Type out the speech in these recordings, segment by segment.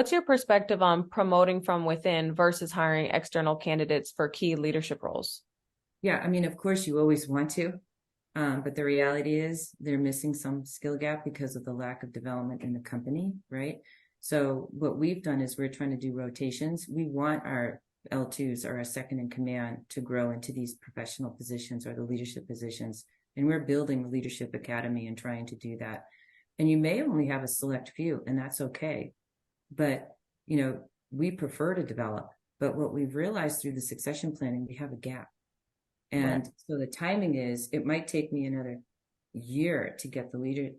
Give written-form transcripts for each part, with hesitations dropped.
What's your perspective on promoting from within versus hiring external candidates for key leadership roles? Yeah, I mean, of course, you always want to, but the reality is they're missing some skill gap because of the lack of development in the company, right? So what we've done is we're trying to do rotations. We want our L2s or our second in command to grow into these professional positions or the leadership positions. And we're building the leadership academy and trying to do that. And you may only have a select few, and that's okay. But, we prefer to develop. But what we've realized through the succession planning, we have a gap. Right. And so the timing is, it might take me another year to get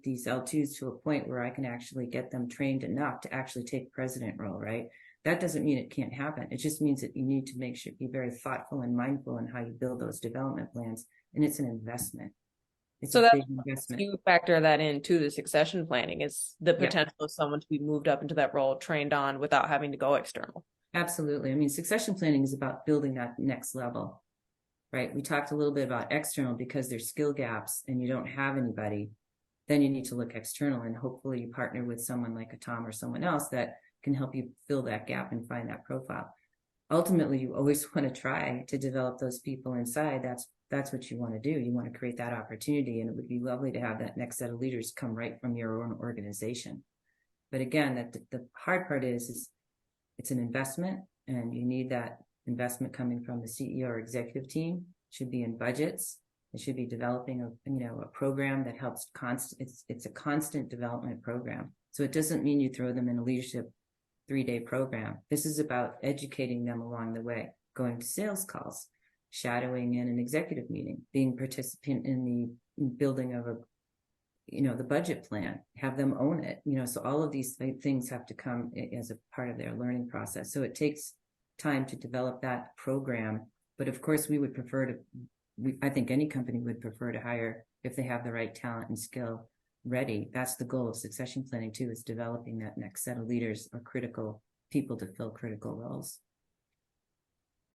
these L2s to a point where I can actually get them trained enough to actually take president role, right? That doesn't mean it can't happen. It just means that you need to make sure, be very thoughtful and mindful in how you build those development plans. And it's an investment. It's a So that's big investment. you factor that into the succession planning is the Yeah, potential of someone to be moved up into that role, trained on without having to go external. absolutely. I mean, succession planning is about building that next level, right? We talked a little bit about external because there's skill gaps and you don't have anybody. Then you need to look external and hopefully you partner with someone like a Tom or someone else that can help you fill that gap and find that profile. Ultimately, you always want to try to develop those people inside. That's what you want to do. You want to create that opportunity, and it would be lovely to have that next set of leaders come right from your own organization. But again, that the hard part is it's an investment, and you need that investment coming from the CEO or executive team. It should be in budgets. It should be developing a program that helps it's a constant development program. So it doesn't mean you throw them in a leadership 3-day program. This is about educating them along the way, going to sales calls, shadowing in an executive meeting, being participant in the building of the budget plan, have them own it. So all of these things have to come as a part of their learning process. So it takes time to develop that program. But of course, I think any company would prefer to hire if they have the right talent and skill ready. That's the goal of succession planning too, is developing that next set of leaders or critical people to fill critical roles.